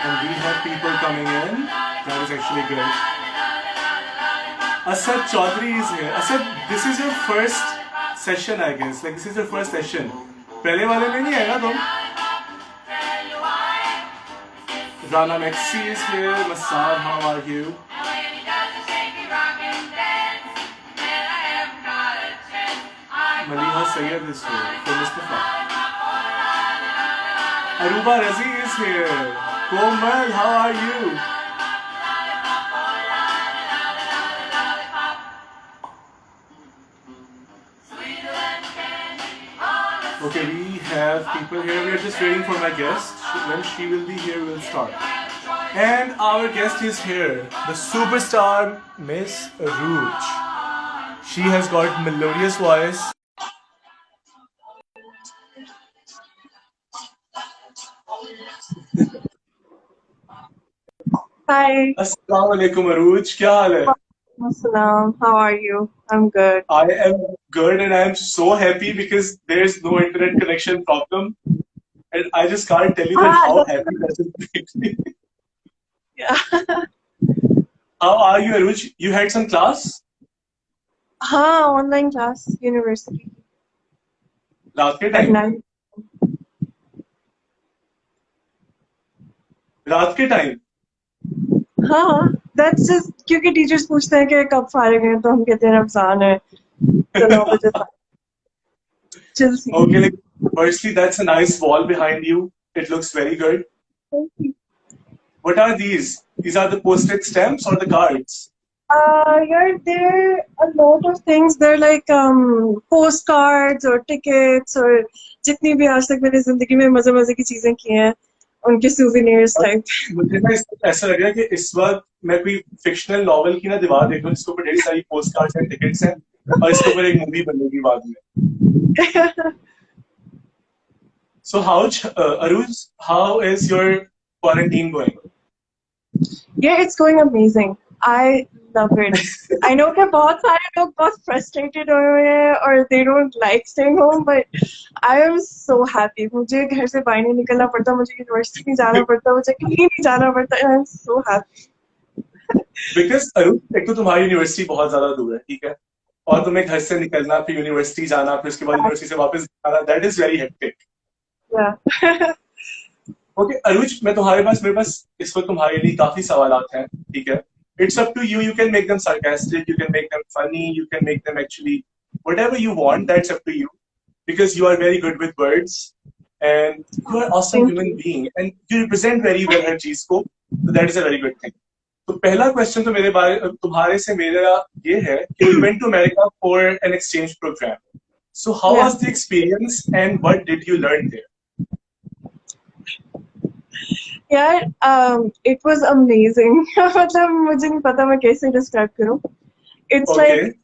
And we have people coming in. That is actually good. Asad Chaudhary is here. Asad, this is your first session, I guess. Like, this is your first session. पहले वाले में नहीं आएगा तुम? Rana Maxi is here. Masad, how are you? Maliha Sayyed is here. For Mustafa. Aruba Razi is here. Komal, how are you? Okay, we have people here. We are just waiting for my guest. When she will be here, we'll start. And our guest is here, the superstar Miss Arooj. She has got melodious voice. Hi. Assalamu alaikum, Arooj. Kya haal hai? Assalam. How are you? I'm good. I am good, and I am so happy because there's no internet connection problem, and I just can't tell you that how happy that makes me. Yeah. How are you, Arooj? You had some class? Online class, university. रात के At time? night. रात के time? That's just क्योंकि teachers पूछते हैं कि कब फारिग हैं तो हम कहते हैं रमजान है तो 9 बजे तक. Chill scene. Okay, like, firstly, that's a nice wall behind you. It looks very good. Thank you. What are these? These are the postage stamps or the cards? Yeah, there are a lot of things. They're like postcards or tickets or जितनी भी आज तक मैंने जिंदगी में मजे की चीजें की हैं उनके souvenirs type. मुझे ना ऐसा लग रहा है कि इस वक्त मैं कोई फिक्शनल नॉवल की ना दीवार देख रहा हूँ जिसके ऊपर ढेर सारी पोस्ट कार्ड्स एंड टिकट्स हैं और इसके ऊपर एक मूवी बनेगी बाद में. So Arooj, how is your quarantine going? Yeah, it's going amazing. I love it. I know that बहुत सारे लोग बहुत frustrated हो रहे हैं or they don't like staying home, but I am so happy. मुझे घर से बाहर नहीं निकलना पड़ता, मुझे यूनिवर्सिटी नहीं जाना पड़ता, मुझे कहीं नहीं जाना पड़ता, and I'm so happy. Because Arooj, एक तो तुम्हारी यूनिवर्सिटी बहुत ज्यादा दूर है, ठीक है, और तुम्हें घर से निकलना, फिर यूनिवर्सिटी जाना, फिर उसके बाद यूनिवर्सिटी से वापस आना, that is very hectic. Yeah. Okay, Arooj, मेरे पास इस वक्त तुम्हारे लिए काफी सवालात हैं, ठीक है. It's up to you. You can make them sarcastic, you can make them funny, you can make them actually whatever you want. That's up to you, because you are very good with words and you are awesome human being and you represent very well her चीज को. So that is a very good thing. तो पहला question तो तुम्हारे से मेरा ये है कि you went to America for an exchange program. So how was the experience and what did you learn there? यार it was amazing. मतलब मुझे नहीं पता मैं कैसे डिस्क्राइब करूं. It's like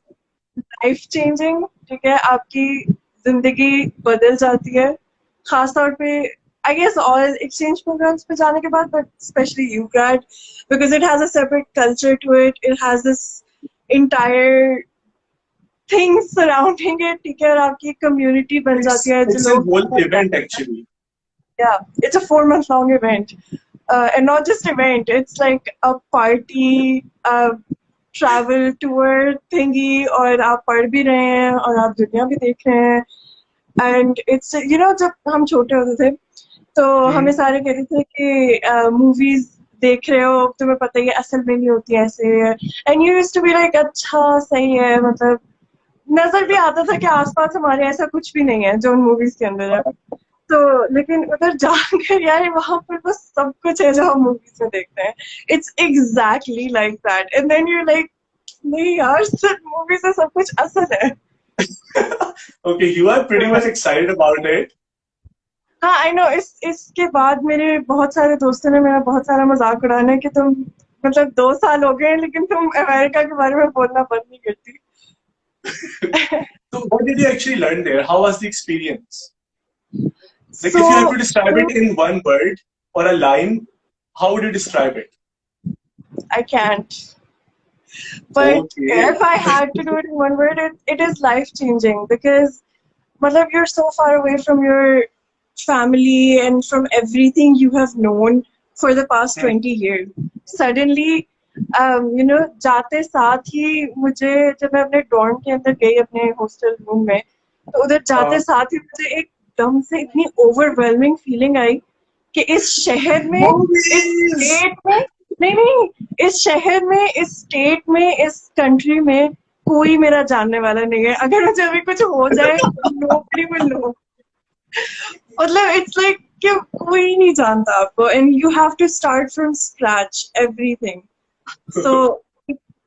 life changing. ठीक है, आपकी जिंदगी बदल जाती है, खास तौर पे I guess all exchange programs पे जाने के बाद, but especially UCAT because it has a separate culture to it. It has this entire thing surrounding it. ठीक है, और आपकी community बन जाती है. It's a whole event actually. Yeah, it's a 4-month-long event. And not just event, it's like a party, travel tour thingy, और आप पढ़ भी रहे हैं और आप दुनिया भी देख रहे हैं. And it's, you know, जब हम छोटे होते थे तो हमें सारे कहते थे कि movies देख रहे हो तुम्हें पता ही है असल में नहीं होती ऐसे. And you used to be like अच्छा सही है, मतलब नजर भी आता था कि आसपास हमारे ऐसा कुछ भी नहीं है जो उन मूवीज के अंदर है. तो लेकिन उधर जाकर यार वहां पर बस सब कुछ है जो हम मूवीज में देखते हैं. It's exactly like that and then you like नहीं यार सिर्फ मूवीज में सब कुछ असल है. Okay, you are pretty much excited about it. हाँ आई नो. इसके बाद मेरे बहुत सारे दोस्तों ने मेरा बहुत सारा मजाक उड़ाना है कि तुम मतलब 2 साल हो गए लेकिन तुम अमेरिका के बारे में बोलना बंद नहीं करती. So what did you actually learn there? How was the experience? Like, if you have to describe it in one word or a line, how would you describe it? I can't. But Okay. if I had to do it in one word, it is life changing because matlab, you're so far away from your family and from everything you have known for the past Hmm. 20 years. Suddenly, जाते साथ ही मुझे जब मैं अपने dorm के अंदर गई अपने हॉस्टल रूम में तो उधर जाते Uh, साथ ही मुझे एकदम से इतनी ओवरवेलमिंग फीलिंग आई कि इस शहर में इस movies. स्टेट में नहीं इस शहर में इस स्टेट में इस कंट्री में कोई मेरा जानने वाला नहीं है अगर मुझे अभी कुछ हो जाए nobody will know मतलब it's like कि कोई नहीं जानता आपको and you have to start from scratch everything so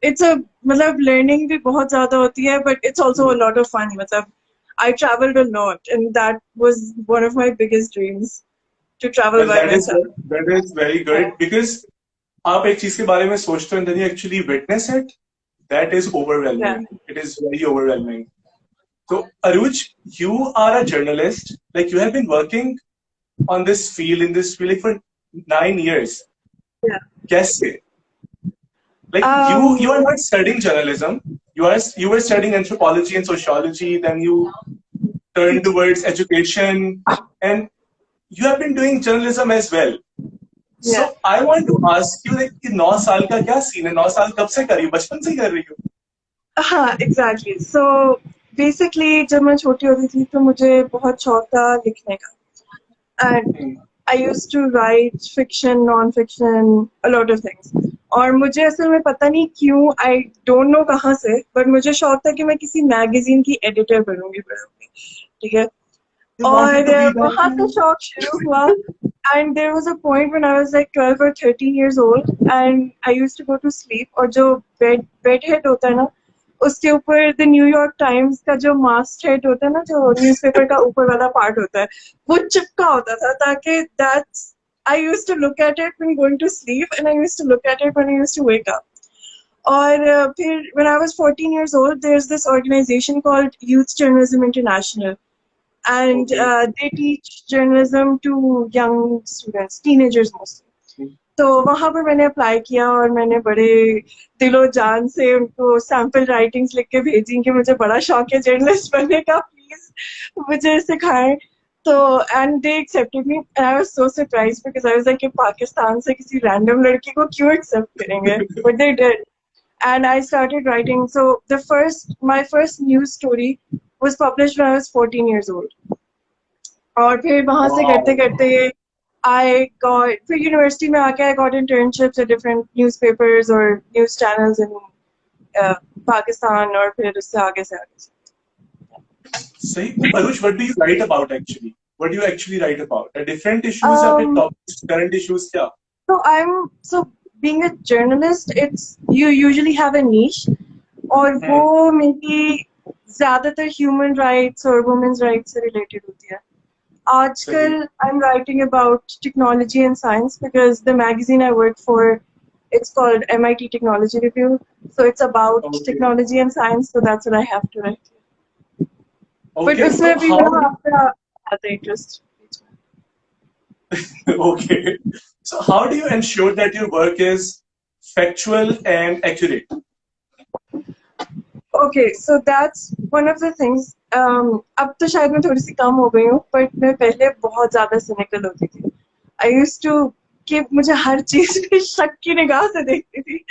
it's a मतलब learning भी बहुत ज्यादा होती है but it's also a lot of fun मतलब I traveled a lot and that was one of my biggest dreams to travel Well, by myself that is very yeah good because आप एक चीज के बारे में सोचते हो and then you actually witness it. That is yeah overwhelming. It is very overwhelming. So, Arooj, you are a journalist. Like you have been working on this field in this field like, for 9 years. yeah Kaise? Like you are um not studying journalism. You were studying anthropology and sociology. Then you turned towards education, and you have been doing journalism as well. yeah So I want to ask you like कि 9 साल का क्या scene है 9 साल कब से कर रही हो बचपन से ही कर रही हो हाँ एग्जैक्टली सो बेसिकली जब मैं छोटी होती थी तो मुझे बहुत शौक था लिखने का and hmm, I used to write fiction non fiction a lot of things और मुझे असल में पता नहीं क्यों आई डोंट नो कहाँ से बट मुझे शौक था कि मैं किसी मैगजीन की एडिटर बनूंगी बड़ूंगी ठीक है you wanted और to be that वहाँ से too. शौक शुरू हुआ and there was a point when I was like 12 or 13 years old and I used to go to sleep और जो बेड हेड होता है ना उसके ऊपर द न्यूयॉर्क टाइम्स का जो मास्ट हेड होता है ना जो न्यूज़पेपर का ऊपर वाला पार्ट होता है वो चिपका होता था ताकि that's I used to look at it when going to sleep and I used to look at it when I used to wake up. और फिर when I was 14 years old there's this organization called Youth Journalism International and Okay. they teach journalism to young students, teenagers mostly. तो वहाँ पर मैंने apply किया और मैंने बड़े दिलो जान से उनको सैम्पल राइटिंग्स लिख के भेजी कि मुझे बड़ा शौक है जर्नलिस्ट बनने का प्लीज मुझे सिखाएं तो and they accepted me and I was so surprise because I was like कि पाकिस्तान से किसी रैंडम लड़की को क्यों एक्सेप्ट करेंगे but they did and I started writing. So my first news story was published when I was 14 years old. और फिर वहाँ से करते Wow. करते फिर यूनिवर्सिटी में आके I got internships at different newspapers or news channels in Pakistan और फिर उससे आगे से आगे से. सही तो Arush, what do you write about actually? What do you actually write about? The different issues या फिर Um, topics, current issues क्या? so being a journalist, it's you usually have a niche और वो Hmm. मेरी ज्यादातर human rights और women's rights से related होती है. सही. Article, I'm writing about technology and science because the magazine I work for, it's called MIT Technology Review. So it's about Okay. technology and science. So that's what I have to write. But Okay. उसमें So भी how? आपका आता है interest. Okay. So how do you ensure that your work is factual and accurate? Okay, so that's one of the things. अब तो शायद मैं थोड़ी सी कम हो गई हूँ, but मैं पहले बहुत ज़्यादा cynical होती थी. I used to कि मुझे हर चीज पे शक की निगाह से देखती थी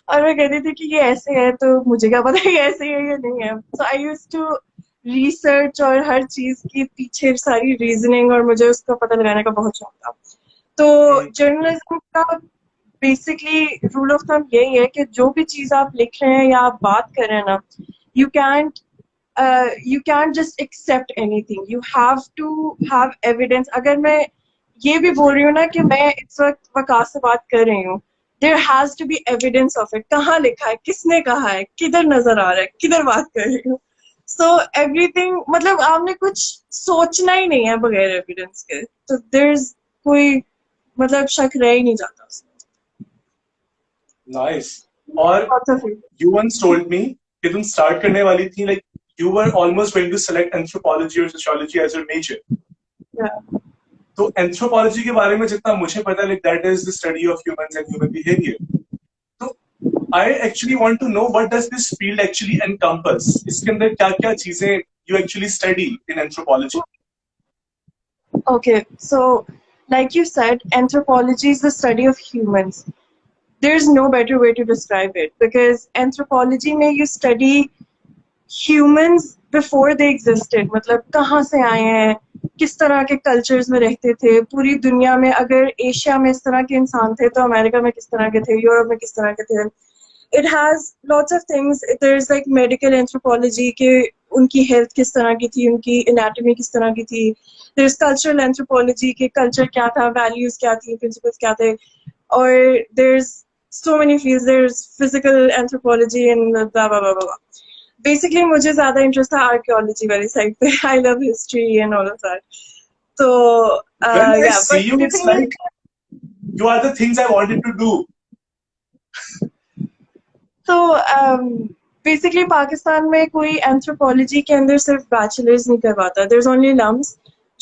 और मैं कहती थी कि ये ऐसे है तो मुझे क्या पता ये ऐसे है या नहीं है. So I used to research और हर चीज के पीछे सारी रीजनिंग और मुझे उसका पता लगाने का बहुत शौक था. तो Hmm. जर्नलिज्म का बेसिकली रूल ऑफ थंब यही है कि जो भी चीज आप लिख रहे हैं या आप बात कर रहे हैं ना you can't you can't just accept anything. You have to have evidence. अगर मैं ये भी बोल रही हूँ ना कि मैं इस वक्त वकास से बात कर रही हूँ there has to be evidence of it. कहाँ लिखा है किसने कहा है किधर नजर आ रहा है किधर बात कर रही हूँ so everything मतलब आपने कुछ सोचना ही नहीं है बगैर एविडेंस के तो there's कोई मतलब शक रह ही नहीं जाता उसमें. Nice. और Lots of it. you once told me कि तुम start करने वाली थी like you were almost going to select anthropology or sociology as your major. Yeah. तो एंथ्रोपोलॉजी के बारे में जितना मुझे पता है, that is the study of humans and human behaviour. तो I actually want to know what does this field actually encompass. इसके अंदर क्या क्या चीजें you actually study in anthropology. Okay, so like you said, anthropology is the study of humans. There's no better way to describe it because anthropology में you study humans before they existed. मतलब कहाँ से आए हैं, किस तरह के cultures में रहते थे, पूरी दुनिया में अगर एशिया में इस तरह के इंसान थे तो अमेरिका में किस तरह के थे, यूरोप में किस तरह के थे. It has lots of things. There's like medical anthropology के उनकी health किस तरह की थी, उनकी anatomy किस तरह की थी. There's cultural anthropology के culture क्या था, values क्या थी, principles क्या थे. Or there's so many fields. There's physical anthropology and blah blah blah blah. Basically मुझे ज़्यादा interest था archaeology वाली side पे. I love history and all of that. So When I yeah, see but you, the it's thing is, like you are the things I wanted to do. तो basically Pakistan में कोई anthropology के अंदर सिर्फ bachelors नहीं करवाता. There is only lumps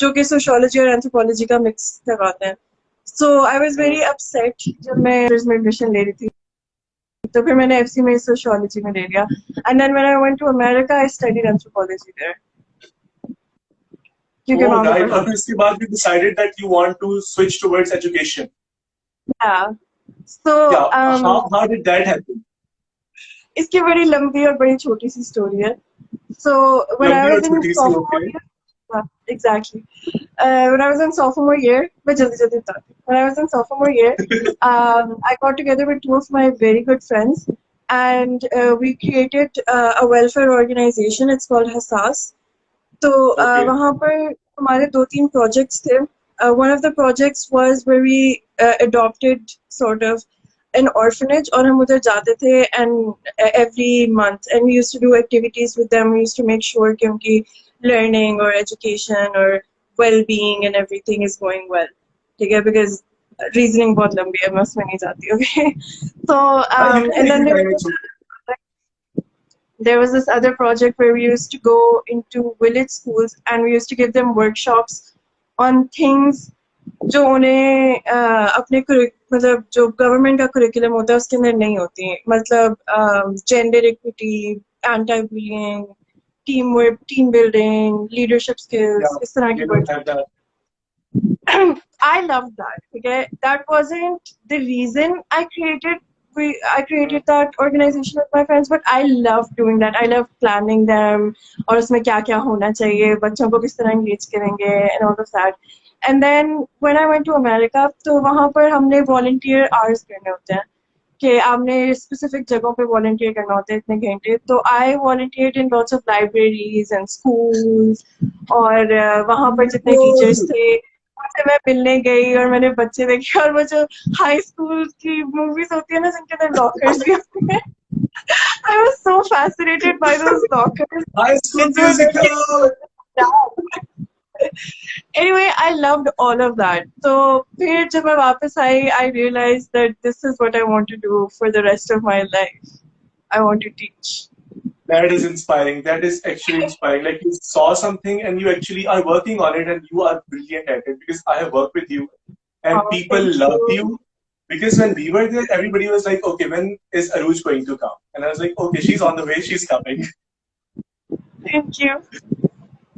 जो कि सोशियोलॉजी और एंथ्रोपोलॉजी का मिक्स करवाते हैं. सो आई वाज वेरी अपसेट जब मैं में एडमिशन ले रही थी, तो फिर मैंने एफसी में सोशियोलॉजी में ले लिया. And then when I went to America I studied anthropology there क्योंकि Oh, वहां पे right. पढ़ा और फिर इसके बाद you decided that you want to switch towards education. था. सो Yeah. How did that happen? इसकी बड़ी लंबी और बड़ी छोटी सी स्टोरी है. So when I लंबी और was in छोटी सी. sophomore Okay. year, exactly. When I was in sophomore year, मैं जल्दी जल्दी बताती हूँ. When I was in sophomore year, I got together with two of my very good friends, and we created a welfare organization. It's called Hassas. तो Okay. वहाँ पर हमारे दो तीन projects थे. One of the projects was where we adopted sort of an orphanage और हम उधर जाते थे and every month and we used to do activities with them. We used to make sure कि उनकी learning or education or well-being and everything is going well. ठीक है, because reasoning बहुत लंबी है, मैं उसमें नहीं जाती. Okay. So You can and take then your time. It's okay. there was this other project where we used to go into village schools and we used to give them workshops on things जो उन्हें अपने मतलब जो government का curriculum होता है उसके अंदर नहीं होती हैं. मतलब gender equity, anti bullying, team work, team building, leadership Yeah. Skills, इस तरह की We don't work. have that. I loved that. Okay, that wasn't the reason I created that organization with my friends, but I love doing that. I love planning them और उसमें क्या क्या होना चाहिए, बच्चों को किस तरह engage करेंगे and all of that. And then when I went to America, तो वहाँ पर हमने volunteer hours करने होते हैं कि आपने specific जगहों पे volunteer करना होता है इतने घंटे. तो I volunteered in lots of libraries and schools और वहाँ पर जितने teachers थे उनसे मैं मिलने गई और मैंने बच्चे देखे और वो जो हाई स्कूल की मूवीज होती है ना जिनके अंदर लॉकर्स भी होते हैं. I was so fascinated by those lockers. High School It's so Musical. anyway, I loved all of that. So फिर जब मैं वापस आई, I realized that this is what I want to do for the rest of my life. I want to teach. That is inspiring. That is actually inspiring. Like you saw something and you actually are working on it and you are brilliant at it because I have worked with you and Oh, people thank loved you. you because when we were there, everybody was like, okay, when is Arooj going to come? And I was like, okay, she's on the way, she's coming. Thank you.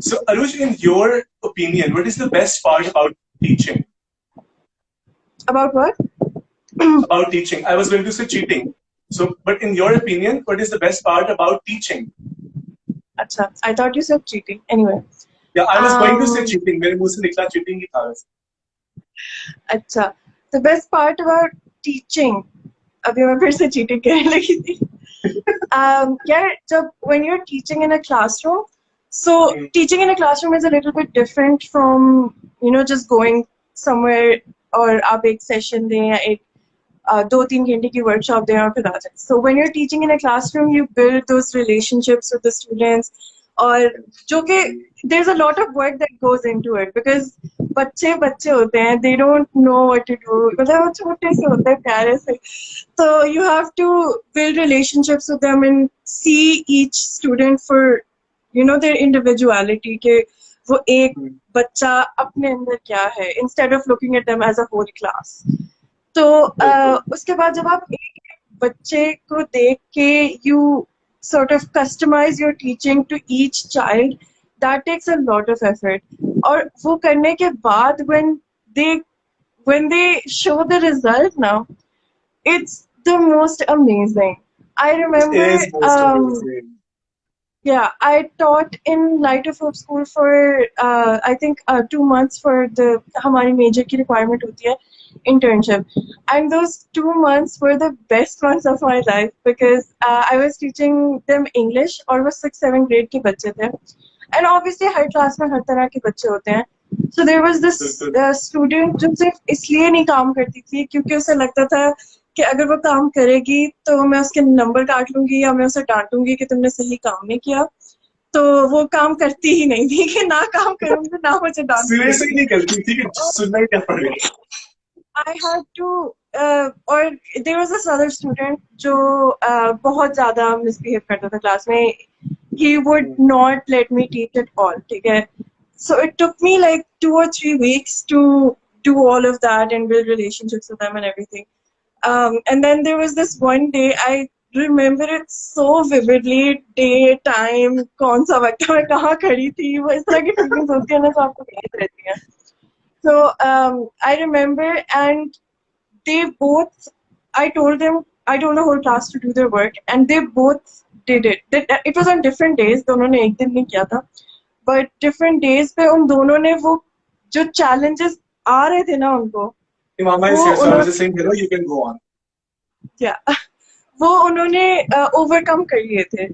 So Arooj, in your opinion, what is the best part about teaching? About what? About teaching. I was going to say cheating. So, but in your opinion, what is the best part about teaching? Acha, I thought you said cheating. Anyway. Yeah, I was going to say cheating. मेरे मुंह से निकला cheating ही था वैसे. अच्छा, the best part about teaching, अभी मैं फिर से cheating करने लगी थी. यार जब when you're teaching in a classroom, so teaching in a classroom is a little bit different from just going somewhere और आप एक session दें या एक 2-3 घंटे की workshop दें और फिर आ जाए. So when you're teaching in a classroom, you build those relationships with the students और जो कि there's a lot of work that goes into it because बच्चे बच्चे होते हैं, they don't know what to do, मतलब वो छोटे से होते हैं प्यारे से. So you have to build relationships with them and see each student for their individuality के वो एक बच्चा अपने अंदर क्या है, instead of looking at them as a whole class. तो बिल्कुल. उसके बाद जब आप एक बच्चे को देख के you sort of customize your teaching to each child, that takes a lot of effort. और वो करने के बाद they when they show the result now, it's the most amazing. I It remember is most amazing. yeah, I taught in Light of Hope School for I think 2 months for the हमारी major की requirement होती है internship, and those 2 months were the best months of my life because I was teaching them English और वो 6-7 grade के बच्चे थे, and obviously her class में हर तरह के बच्चे होते हैं. So there was this बिल्कुल. student जो सिर्फ इसलिए नहीं काम करती थी क्योंकि उसे लगता था कि अगर वो काम करेगी तो मैं उसके नंबर काट लूंगी या मैं उसे डांटूंगी कि तुमने सही काम नहीं किया. तो वो काम करती ही नहीं थी कि ना काम करूंगी ना मुझे डांट सिरे से ही पड़ेगी. नहीं करती थी कि सुनना ही क्या पड़ेगा. I had to और there was this other student जो बहुत ज्यादा misbehave करता था क्लास में. He would not let me teach at all. ठीक है. So it took me like 2 or 3 weeks to do all of that and build relationships with them and everything. And then there was this one day, I remember it so vividly, day, time, कौन सा वक्त मैं कहाँ खड़ी थी, वो इस तरह की feelings होती है ना, जो आपको याद रहती हैं. So I remember, and they both, I told them, I told the whole class to do their work, and they both did it. It was on different days, दोनों ने एक दिन नहीं किया था, but different days पे उन दोनों ने वो जो challenges आ रहे थे ना उनको, Mama is वो here, so I was उन्होंने just saying, hello, you can go on. yeah, वो उन्होंने overcome कर लिए थे,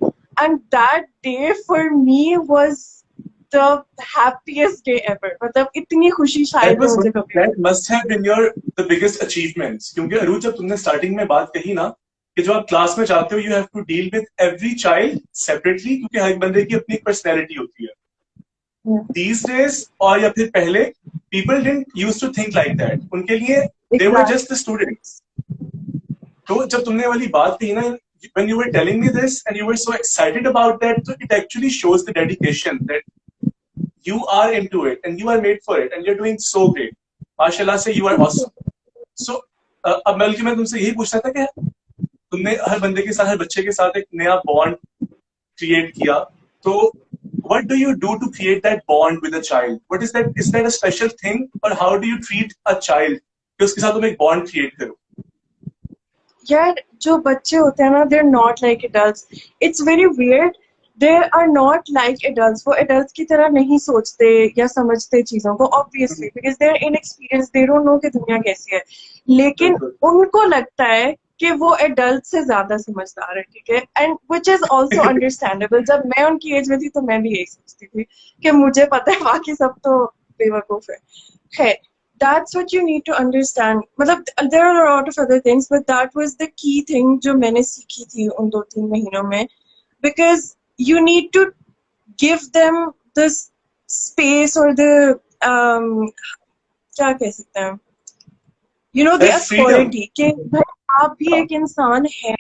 and that day for me was the happiest day ever. मतलब इतनी खुशी That शायद ही was मुझे कभी that हुई. must have been your the biggest achievements. क्योंकि अरूज जब तुमने स्टार्टिंग में बात कही ना कि जब आप क्लास में जाते हो, you have to deal with every child separately क्योंकि हर बंदे की अपनी पर्सनैलिटी होती है. These days और या फिर पहले people didn't used to think like that. उनके लिए they were just Exactly. the students. तो जब तुमने वाली बात कही ना, when you were telling me this and you were so excited about that, so it actually shows the dedication that you are into it and you are made for it and you're doing so great. माशाल्लाह से you are awesome. So अब बल्कि मैं तुमसे यही पूछना था कि तुमने हर बंदे के साथ, हर बच्चे के साथ एक नया बॉन्ड क्रिएट किया. तो what do you do to create that bond with a child? What is that? Is that a special thing, or how do you treat a child कि उसके साथ तुम एक bond create करो? यार जो बच्चे होते हैं ना, they're not like adults. It's very weird. They are not like adults. वो adults की तरह नहीं सोचते या समझते चीजों को, obviously, because they're inexperienced. They don't know कि दुनिया कैसी है. लेकिन बिल्कुल. उनको लगता है कि वो adult से ज्यादा समझदार है, ठीक है? And which is also understandable. जब मैं उनकी एज में थी तो मैं भी यही सोचती थी कि मुझे पता है, बाकी सब तो बेवकूफ है. खैर, that's what you need to understand. मतलब there are a lot of other things, but that was the key thing जो मैंने सीखी थी उन 2-3 महीनों में, because you need to give them this space or the क्या कह सकते हैं, you know, the That freedom. authority कि भाई आप भी एक इंसान है,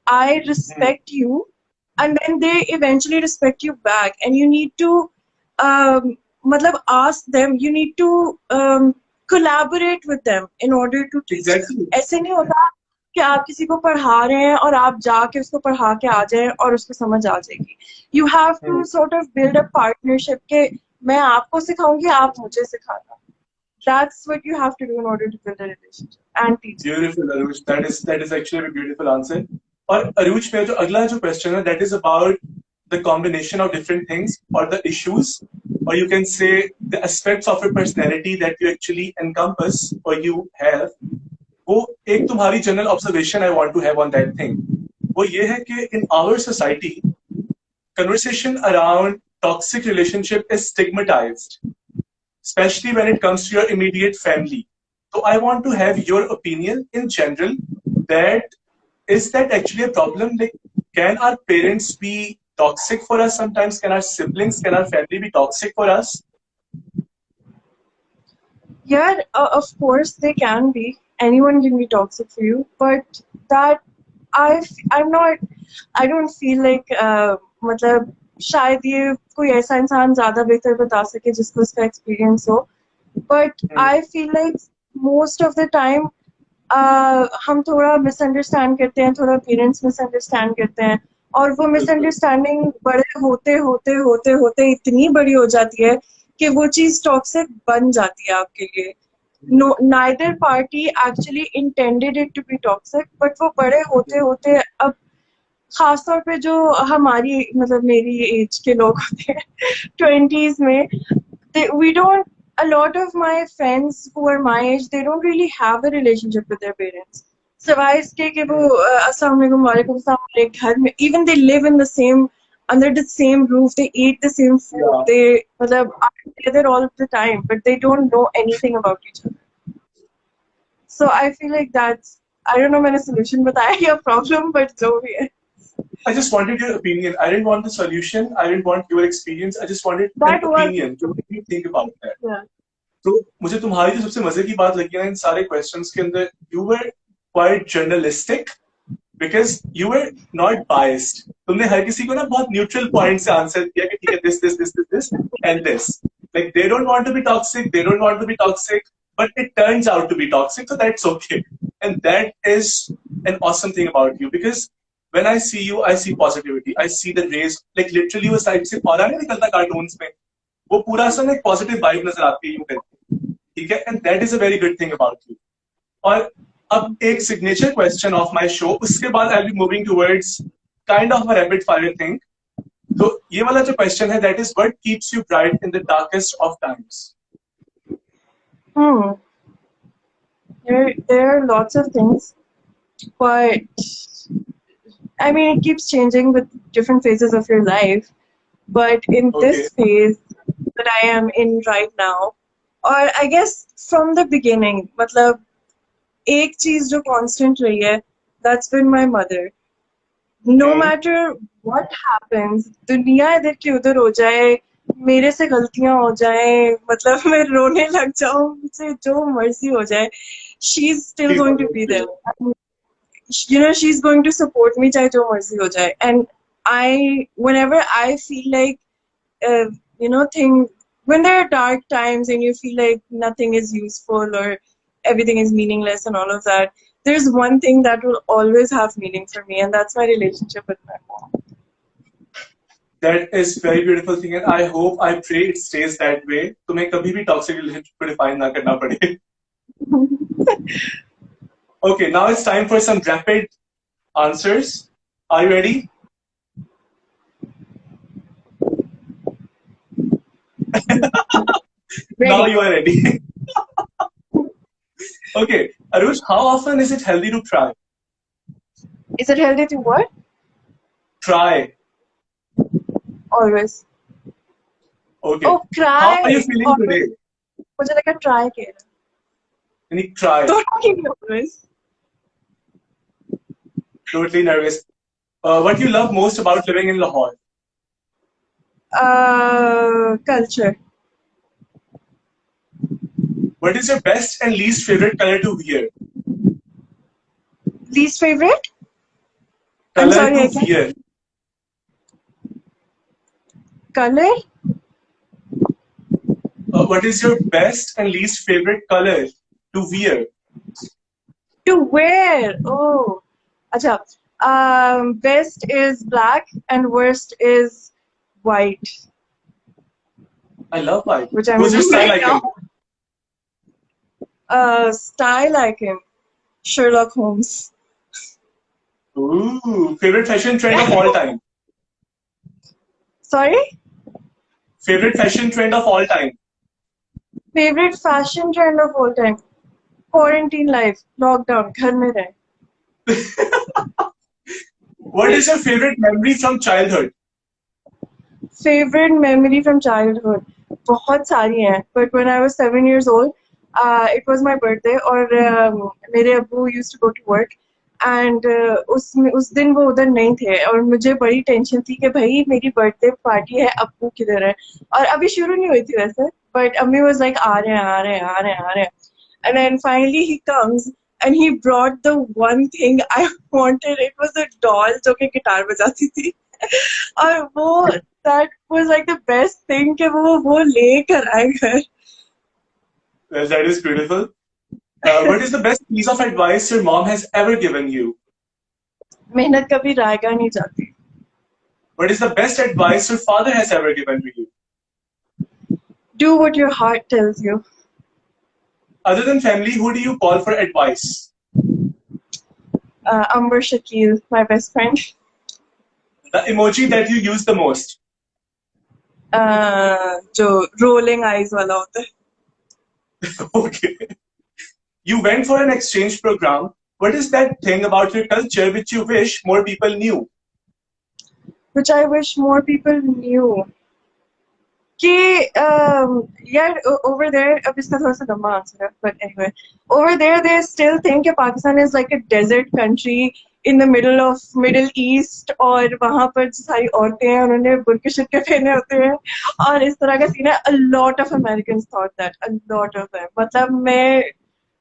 I respect you, and then they eventually respect you back, and you need to मतलब ask them, you need to collaborate with them in order to teach them. Exactly. ऐसे नहीं होता कि आप किसी को पढ़ा रहे हैं और आप जाके उसको पढ़ा के आ जाएं और उसको समझ आ जाएगी. You have to sort of build a partnership कि मैं आपको सिखाऊंगी, आप मुझे सिखाना. That's what you have to do in order to build a relationship and teach. Beautiful, Arooj. That is actually a beautiful answer. और अरूज में जो अगला जो क्वेश्चन है, that is about the combination of different things or the issues, or you can say the aspects of your personality that you actually encompass or you have. वो एक तुम्हारी general observation I want to have on that thing. वो ये है कि in our society, conversation around toxic relationship is stigmatized, especially when it comes to your immediate family. So I want to have your opinion in general. That is that actually a problem? Like, can our parents be toxic for us sometimes? Can our siblings, can our family be toxic for us? Yeah, of course they can be. Anyone can be toxic for you, but that I'm not. I don't feel like. मतलब शायद ये कोई ऐसा इंसान ज्यादा बेहतर बता सके जिसको इसका एक्सपीरियंस हो, but hmm, I feel like most of the time हम थोड़ा मिसअंडरस्टैंड करते हैं, थोड़ा पेरेंट्स मिसअंडरस्टैंड करते हैं, और वो बिल्कुल। मिसअंडरस्टैंडिंग बड़े होते होते होते होते इतनी बड़ी हो जाती है कि वो चीज टॉक्सिक बन जाती है आपके लिए. Hmm, no, neither party actually intended it to be toxic, but वो बड़े होते होते अब खासतौर पे जो हमारी मतलब मेरी एज के लोग होते हैं ट्वेंटीज में, we don't, a lot of my friends who are my age, they don't really have a relationship with their parents. सिवाय इसके कि वो हम्म, अस्सलाम वालेकुम वालेकुम सलाम एक घर में, even they live in the same, under the same roof, they eat the same food, yeah. they मतलब are together all of the time, but they don't know anything about each other. So I feel like that's, I don't know मैंने solution बताया या problem, but जो भी है. I just wanted your opinion. I didn't want the solution. I didn't want your experience. I just wanted an That was, opinion. So what do you think about that? yeah. तो मुझे तुम्हारी जो सबसे मजे की बात लगी ना इन सारे क्वेश्चंस के अंदर, you were quite journalistic because you were not biased. तुमने हर किसी को ना बहुत न्यूट्रल पॉइंट से आंसर किया कि ठीक है this this this this this and this. Like they don't want to be toxic, they don't want to be toxic, but it turns out to be toxic, so that's okay. And that is an awesome thing about you because when I see you, I see positivity. I see the rays, like literally वो side से पौधा नहीं निकलता cartoons में, वो पूरा सा ना एक पॉजिटिव वाइब नजर आती है यूं करके. ठीक है, and that is a very good thing about you. और अब एक signature question of my show, उसके बाद I be moving towards kind of a rapid fire thing. तो ये वाला जो क्वेश्चन है that is what keeps you bright in the darkest of times. Hmm. There are lots of things, but I mean, it keeps changing with different phases of your life. But in okay. this phase that I am in right now, or I guess from the beginning, मतलब एक चीज जो constant रही है, that's been my mother. No hmm. matter what happens, दुनिया इधर की उधर हो जाए, मेरे से गलतियां हो जाए, मतलब मैं रोने लग जाऊं, मुझसे जो मर्जी हो जाए, she's still she is going to be always there. There. You know, she's going to support me चाहे जो मर्जी हो जाए. And whenever I feel like, uh, thing, when there are dark times and you feel like nothing is useful or everything is meaningless and all of that, there's one thing that will always have meaning for me, and that's my relationship with my mom. That is very beautiful thing and I hope I pray it stays that way. तुम्हें कभी भी toxic relationship को define ना करना पड़े. Okay, now it's time for some rapid answers. Are you ready? Now Ready? you are ready. Okay, Arooj, how often is it healthy to try? Is it healthy to what? Try. Always. Okay. Oh, How are you cry. feeling Always. today? मुझे लगा try कह रहा. Can you try? Don't give me always. Totally nervous. What you love most about living in Lahore? Culture. What is your best and least favorite color to wear? Least favorite? I'm Color sorry, to I can't. wear. Color? What is your best and least favorite color to wear? To wear. Oh. Acha. Best is black and worst is white, I love white. which I'm Who's your wearing style right icon? now. Style icon. Sherlock Holmes. Ooh, favorite fashion trend of all time. Sorry? Favorite fashion trend of all time. Favorite fashion trend of all time. Quarantine life. Lockdown. घर में रहे. What is your favorite memory from childhood? Favorite memory from childhood. बहुत सारी हैं. But when I was 7 years old, it was my birthday और मेरे अब्बू used to go to work. And उस दिन वो उधर नहीं थे और मुझे बड़ी टेंशन थी कि भाई मेरी बर्थडे पार्टी है, अब्बू किधर है. और अभी शुरू नहीं हुई थी वैसे, बट अम्मी वाज लाइक आ रहे हैं आ रहे हैं आ रहे हैं आ रहे हैं. And then finally he comes and he brought the one thing I wanted. It was a doll जो कि गिटार बजाती थी. और वो that was like the best thing कि वो लेकर आए घर. Well, that is beautiful. What is the best piece of advice your mom has ever given you? मेहनत कभी रायगा नहीं जाती. What is the best advice your father has ever given to you? Do what your heart tells you. Other than family, who do you call for advice? Amber Shakil, my best friend. The emoji that you use the most. जो rolling eyes वाला होता है. Okay. You went for an exchange program. What is that thing about your culture which you wish more people knew? Which I wish more people knew. कि यार over there, अब इसका थोड़ा सा लंबा आंसर है, but anyway, over there they still think कि Pakistan is like a desert country in the middle east, और वहाँ पर सारी औरतें हैं, उन्होंने बुर्के शुर्के पहने होते हैं और इस तरह का सीन है. A lot of Americans thought that, a lot of them. मतलब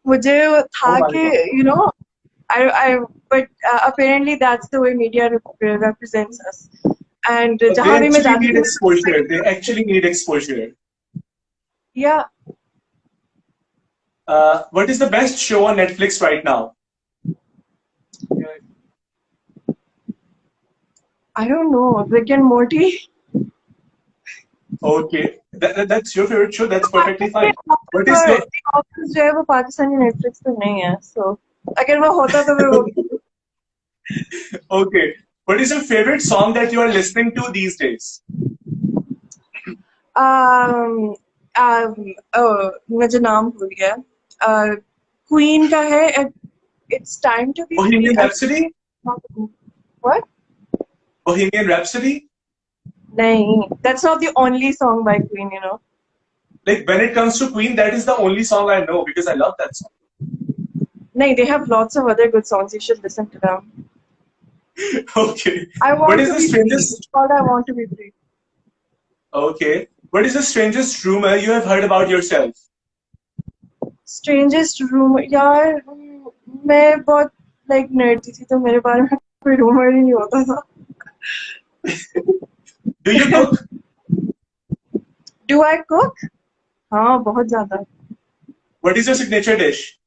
मुझे Oh था my कि God. you know, but apparently that's the way media represents us. And They जहाँ भी मैं actually जाती need थी, exposure. They actually need exposure. yeah. What is the best show on Netflix right now? I don't know. Rick and Morty. Okay, that's your favorite show. That's perfectly fine. What is your The Office जो है वो Pakistani Netflix पे नहीं है. So अगर वो होता तो मैं वो. okay? What is your favorite song that you are listening to these days? मुझे नाम भूल गया. Queen का है. It's time to be free. Bohemian Rhapsody. What? Bohemian Rhapsody. नहीं. That's not the only song by Queen, you know. Like when it comes to Queen, that is the only song I know because I love that song. No, they have lots of other good songs. You should listen to them. Okay. I What want is to the be free. strangest? It's called I Want to Be Free. Okay. What is the strangest rumor you have heard about yourself? Strangest rumor, यार मैं बहुत like nerdy थी तो मेरे बारे में कोई rumor ही नहीं होता था. Do you cook? Do I cook? हाँ बहुत ज़्यादा. What is your signature dish?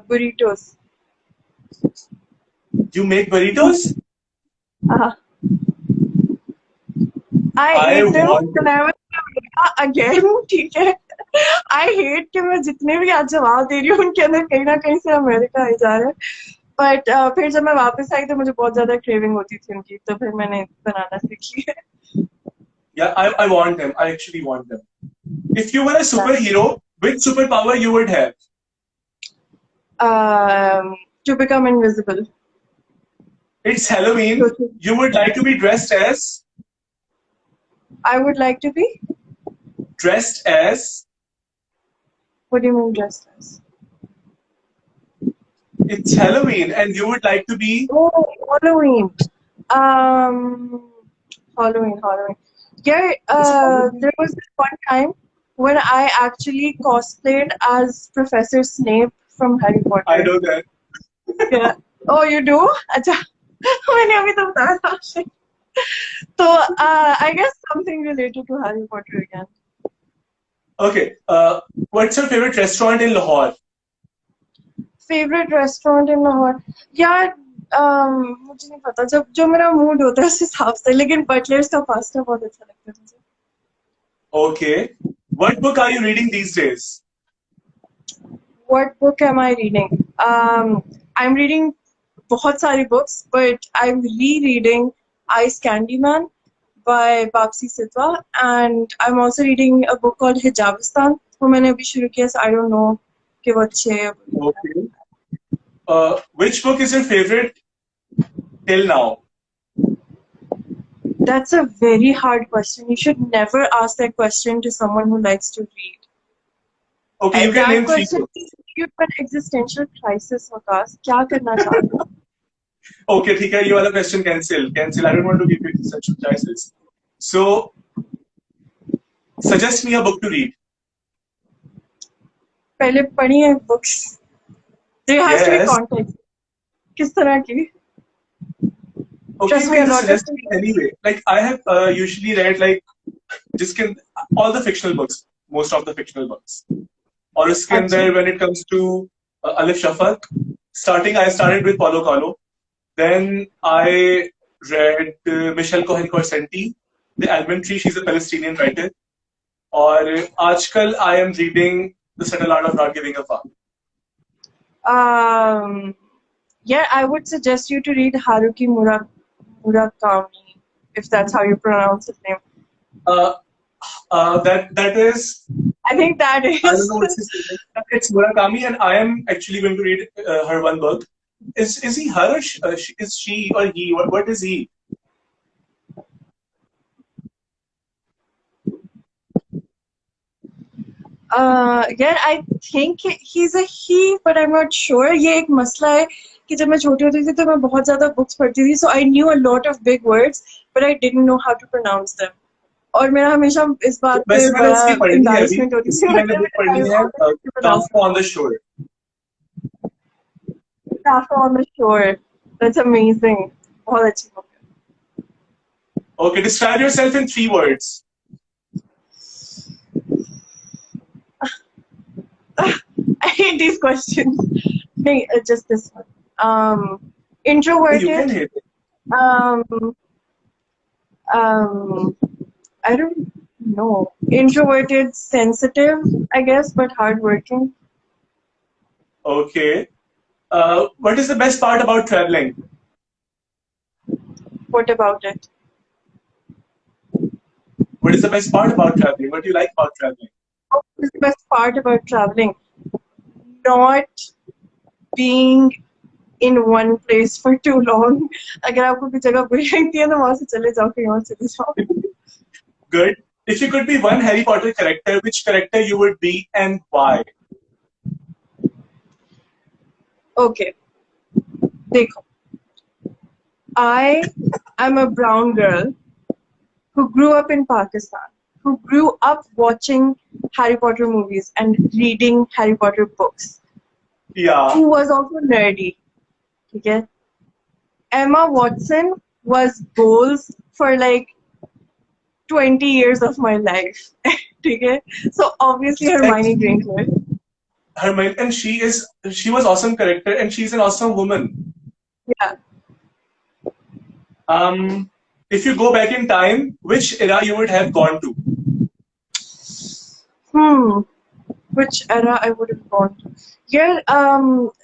Burritos. You make burritos? Uh, I I ate them want when it. I was again. ठीक है. I hate कि मैं जितने भी आज जवाब दे रही हूँ उनके अंदर कहीं ना कहीं से अमेरिका आ जा रहा है. But फिर जब मैं वापस आई तो मुझे बहुत ज़्यादा craving होती थी उनकी, तो फिर मैंने बनाना सीख लिया. Yeah, I want them. I actually want them. If you were a superhero, which superpower you would have? To become invisible. It's Halloween. You would like to be dressed as? I would like to be. Dressed as? What do you mean dressed as? It's Halloween and you would like to be? Oh, Halloween. Um, Halloween. Yeah, It's Halloween. there was this one time when I actually cosplayed as Professor Snape from Harry I Potter. know that. Yeah. Oh, you do? अच्छा, मैंने अभी तो बताया था आपसे. So, I guess something related to Harry Potter again. Okay. What's your favorite restaurant in Lahore? Favorite restaurant in Lahore? यार मुझे नहीं पता, जब जो मेरा मूड होता है उस हिसाब से, लेकिन बटलर्स का पास्ता बहुत अच्छा लगता है मुझे. Okay. What book are you reading these days? What book am I reading? I'm reading बहुत सारी books, but I'm rereading Ice Candyman by Bapsi Sitwa, and I'm also reading a book called Hijabistan, वो मैंने अभी शुरू किया, so I don't know कि वो अच्छे है. Okay. Which book is your favorite till now? That's a very hard question. You should never ask that question to someone who likes to read. Okay, you can That name three question books. is you an existential crisis, Vikas. क्या करना चाहते हो? Okay, ठीक है, ये वाला question cancel. Cancel. I don't want to give you such choices. So, suggest me a book to read. पहले पढ़ी है books. There has to be Yes. context. किस तरह की? Okay, Trust you me, a can just lot of suggest me anyway. Like I have usually read like just can all the fictional books, most of the fictional books. और उसके अच्छा अंदर when it comes to Alif Shafaq, I started with Paulo Coelho. Then I read Michelle Cohen-Corsenti, The Almond Tree. She's a Palestinian writer. और आजकल I am reading The Subtle Art of Not Giving a Fuck. Yeah, I would suggest you to read Haruki Murakami, if that's how you pronounce his name. Uh, that is, I think that I don't is. know what's his name. It's Murakami, and I am actually going to read her one book. Is he her or is she or he? What is he? Yeah, I think he's a he, but I'm not sure. ये एक मसला है कि जब मैं छोटी होती थी तो मैं बहुत ज़्यादा books पढ़ती थी, so I knew a lot of big words, but I didn't know how to pronounce them. और मेरा हमेशा इस बात पे वैसे मैंने बड़ा उसकी पढ़नी है अभी. embarrassment होती थी उसकी मैंने मतलब बुक पढ़नी I है always used to pronounce Kafka on the Shore. Kafka on the Shore. That's amazing. बहुत अच्छी book है. Okay, describe yourself in 3 words. I hate these questions. नहीं, just this one. You can Introverted. hate it. Um, I don't know. Introverted, sensitive, I guess, but hardworking. Okay. What is the best part about traveling? What about it? What is the best part about traveling? What do you like about traveling? What is the best part about traveling? Not being in one place for too long. अगर आपको कोई जगह बुरी लगती है तो वहाँ से चले जाओ कहीं और चले जाओ. Good. If you could be one Harry Potter character, which character you would be and why? Okay. देखो. I am a brown girl who grew up in Pakistan, who grew up watching Harry Potter movies and reading Harry Potter books, Yeah. who was also nerdy. Okay? Emma Watson was goals for like 20 years of my life. Okay? So obviously Hermione Actually, Granger. Hermione, and she was awesome character, and she's an awesome woman. Yeah. If you go back in time, which era you would have gone to? Which era I would have gone to? Yeah,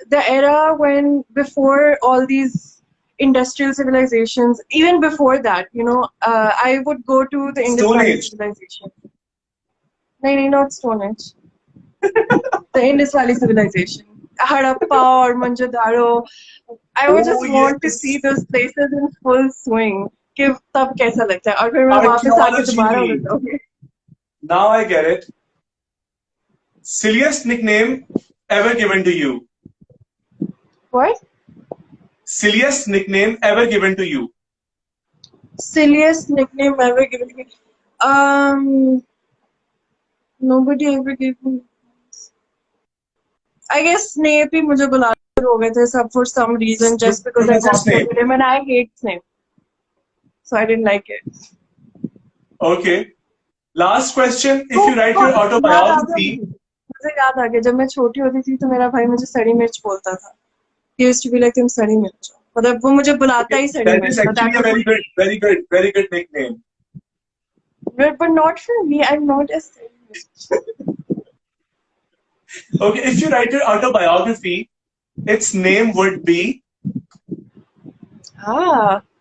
the era when before all these industrial civilizations, even before that, I would go to the Indus Stone Valley Age. civilization. No, not Stone Age. The Indus Valley civilization. Harappa or Mohenjo-daro. I would just Oh want to see yes, those places in full swing. कि तब कैसा लगता है और फिर मैं वापस आके दोबारा उधर archaeology. जाऊंगी. Now I get it. Silliest nickname ever given to you? What? Silliest nickname ever given to you? Silliest nickname ever given to me. Nobody ever gave me. I guess Snape ही मुझे बुलाते हो गए थे सब for some reason just because I Professor got Snape. with him and I hate Snape, so I didn't like it. Okay. Last question. If Oh, you write oh, your याद आ गया autobiography, मुझे याद आ गया जब मैं छोटी होती थी तो मेरा भाई मुझे सड़ी मिर्च बोलता था. He used to be like तुम सड़ी मिर्च हो. मतलब वो मुझे बुलाता okay, ही सड़ी that is मिर्च था. actually That a was very good, very good, very good nickname. but not for me. I'm not a sड़ी मिर्च. Okay, if you write your autobiography, its name would be.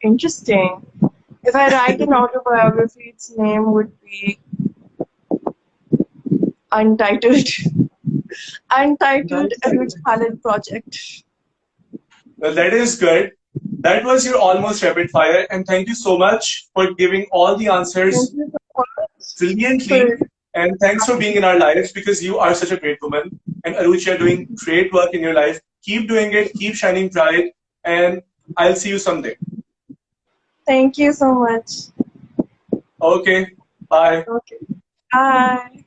Interesting. If I write an autobiography, its name would be Untitled. Untitled Arooj Khalid Project. Well, that is good. That was your almost rapid fire, and thank you so much for giving all the Thank answers you so much brilliantly. for And thanks for being in our lives because you are such a great woman. And Arooj, you're doing great work in your life. Keep doing it, keep shining bright, and I'll see you someday. Thank you so much. Okay, bye. Okay. Bye.